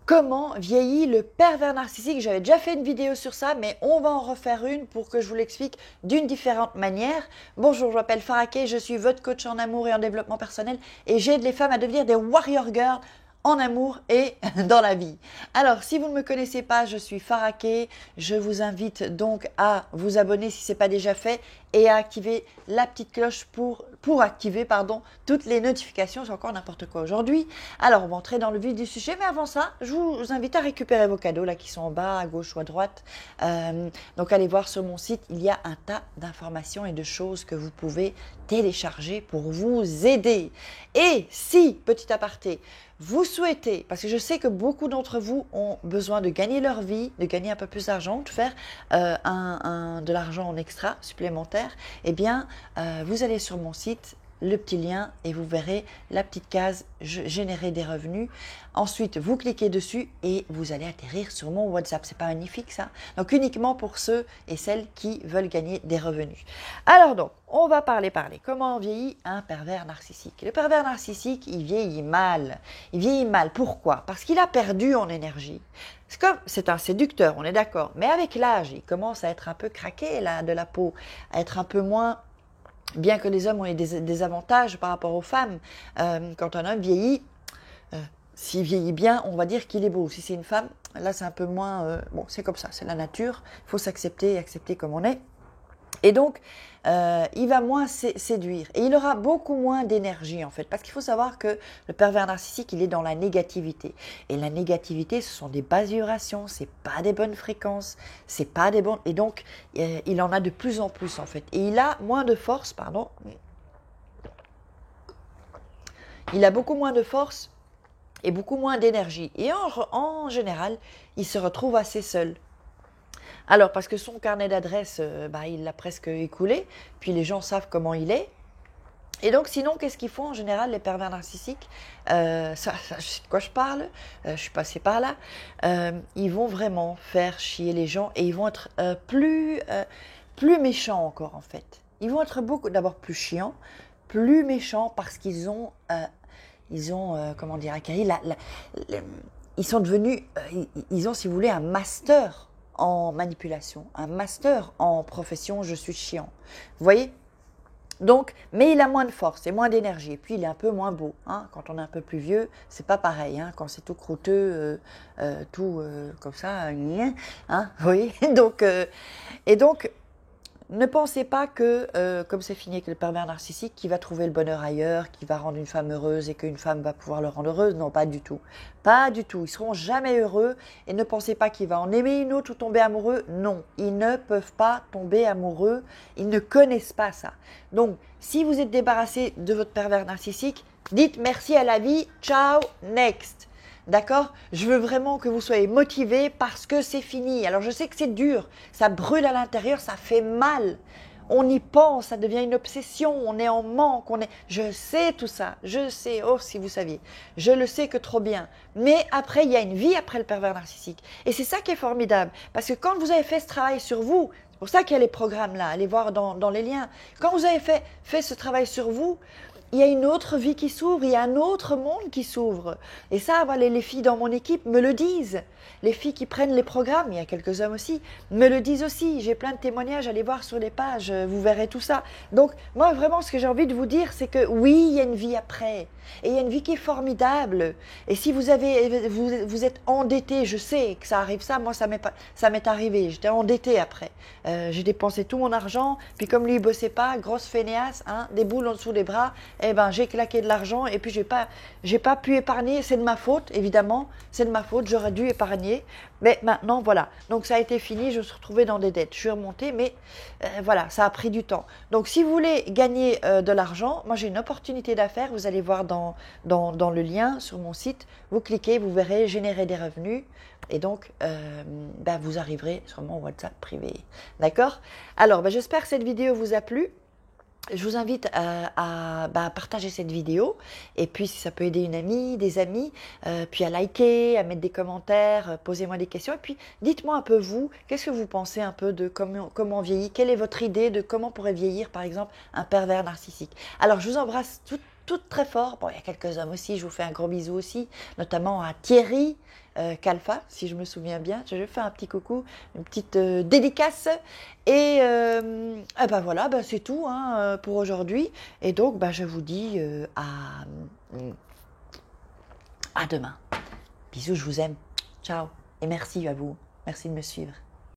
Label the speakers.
Speaker 1: Comment vieillit le pervers narcissique? J'avais déjà fait une vidéo sur ça, mais on va en refaire une pour que je vous l'explique d'une différente manière. Bonjour, je m'appelle Farah Kay, je suis votre coach en amour et en développement personnel et j'aide les femmes à devenir des warrior girls en amour et dans la vie. Alors, si vous ne me connaissez pas, je suis Farah Kay. Je vous invite donc à vous abonner si ce n'est pas déjà fait et à activer la petite cloche pour activer toutes les notifications. C'est encore n'importe quoi aujourd'hui. Alors, on va entrer dans le vif du sujet, mais avant ça, je vous invite à récupérer vos cadeaux là qui sont en bas, à gauche ou à droite. Donc, allez voir sur mon site, il y a un tas d'informations et de choses que vous pouvez télécharger pour vous aider. Et si, petit aparté, vous souhaitez, parce que je sais que beaucoup d'entre vous ont besoin de gagner leur vie, de gagner un peu plus d'argent, de faire de l'argent en extra supplémentaire, eh bien, vous allez sur mon site, le petit lien et vous verrez la petite case générer des revenus. Ensuite, vous cliquez dessus et vous allez atterrir sur mon WhatsApp. C'est pas magnifique ça? Donc uniquement pour ceux et celles qui veulent gagner des revenus. Alors donc, on va parler. Comment vieillit un pervers narcissique? Le pervers narcissique, il vieillit mal. Il vieillit mal. Pourquoi? Parce qu'il a perdu en énergie. C'est un séducteur, on est d'accord. Mais avec l'âge, il commence à être un peu craqué là, de la peau, à être un peu moins... Bien que les hommes ont des avantages par rapport aux femmes, quand un homme vieillit, s'il vieillit bien, on va dire qu'il est beau. Si c'est une femme, là c'est un peu moins... bon, c'est comme ça, c'est la nature. Il faut s'accepter et accepter comme on est. Et donc, il va moins séduire. Et il aura beaucoup moins d'énergie, en fait. Parce qu'il faut savoir que le pervers narcissique, il est dans la négativité. Et la négativité, ce sont des basses vibrations, c'est pas des bonnes fréquences, c'est pas des bons... Et donc, il en a de plus en plus, en fait. Et il a moins de force, pardon. Il a beaucoup moins de force et beaucoup moins d'énergie. Et en général, il se retrouve assez seul. Alors, parce que son carnet d'adresse, il l'a presque écoulé, puis les gens savent comment il est. Et donc, sinon, qu'est-ce qu'ils font en général, les pervers narcissiques? Je sais de quoi je parle, je suis passée par là. Ils vont vraiment faire chier les gens et ils vont être plus méchants encore, en fait. Ils vont être d'abord plus chiants, plus méchants parce qu'ils ont comment dire, acquis ils sont devenus, ils ont, si vous voulez, un master en manipulation, un master en profession, je suis chiant. Vous voyez? Donc, mais il a moins de force et moins d'énergie. Et puis, il est un peu moins beau. Hein. Quand on est un peu plus vieux, c'est pas pareil. Hein. Quand c'est tout croûteux, tout comme ça, hein, vous voyez? Donc, ne pensez pas que, comme c'est fini avec le pervers narcissique, qu'il va trouver le bonheur ailleurs, qu'il va rendre une femme heureuse et qu'une femme va pouvoir le rendre heureuse. Non, pas du tout. Pas du tout. Ils seront jamais heureux. Et ne pensez pas qu'il va en aimer une autre ou tomber amoureux. Non, ils ne peuvent pas tomber amoureux. Ils ne connaissent pas ça. Donc, si vous êtes débarrassé de votre pervers narcissique, dites merci à la vie. Ciao, next. D'accord? Je veux vraiment que vous soyez motivés parce que c'est fini. Alors je sais que c'est dur, ça brûle à l'intérieur, ça fait mal. On y pense, ça devient une obsession, on est en manque, Je sais tout ça, je sais, oh si vous saviez, je le sais que trop bien. Mais après, il y a une vie après le pervers narcissique. Et c'est ça qui est formidable, parce que quand vous avez fait ce travail sur vous, c'est pour ça qu'il y a les programmes là, allez voir dans les liens. Quand vous avez fait ce travail sur vous, il y a une autre vie qui s'ouvre, il y a un autre monde qui s'ouvre. Et ça, voilà, les filles dans mon équipe me le disent. Les filles qui prennent les programmes, il y a quelques hommes aussi, me le disent aussi. J'ai plein de témoignages, allez voir sur les pages, vous verrez tout ça. Donc, moi, vraiment, ce que j'ai envie de vous dire, c'est que oui, il y a une vie après. Et il y a une vie qui est formidable. Et si vous êtes endetté, je sais que ça arrive ça, moi, ça m'est arrivé. J'étais endettée après. J'ai dépensé tout mon argent, puis comme lui, il bossait pas, grosse fainéasse, hein, des boules en dessous des bras, eh ben, j'ai claqué de l'argent et puis j'ai pas pu épargner. C'est de ma faute, évidemment. C'est de ma faute. J'aurais dû épargner. Mais maintenant, voilà. Donc, ça a été fini. Je me suis retrouvée dans des dettes. Je suis remontée, mais voilà, ça a pris du temps. Donc, si vous voulez gagner de l'argent, moi, j'ai une opportunité d'affaires. Vous allez voir dans le lien sur mon site. Vous cliquez, vous verrez générer des revenus. Et donc, vous arriverez sur mon WhatsApp privé. D'accord? Alors, j'espère que cette vidéo vous a plu. Je vous invite à partager cette vidéo et puis si ça peut aider une amie, des amis, puis à liker, à mettre des commentaires, posez-moi des questions et puis dites-moi un peu vous, qu'est-ce que vous pensez un peu de comment vieillit, quelle est votre idée de comment pourrait vieillir par exemple un pervers narcissique. Alors je vous embrasse toutes toutes très fort. Bon, il y a quelques hommes aussi, je vous fais un gros bisou aussi, notamment à Thierry Calfa, si je me souviens bien. Je lui fais un petit coucou, une petite dédicace. Et ben voilà, ben c'est tout hein, pour aujourd'hui. Et donc, ben, je vous dis à demain. Bisous, je vous aime. Ciao. Et merci à vous. Merci de me suivre.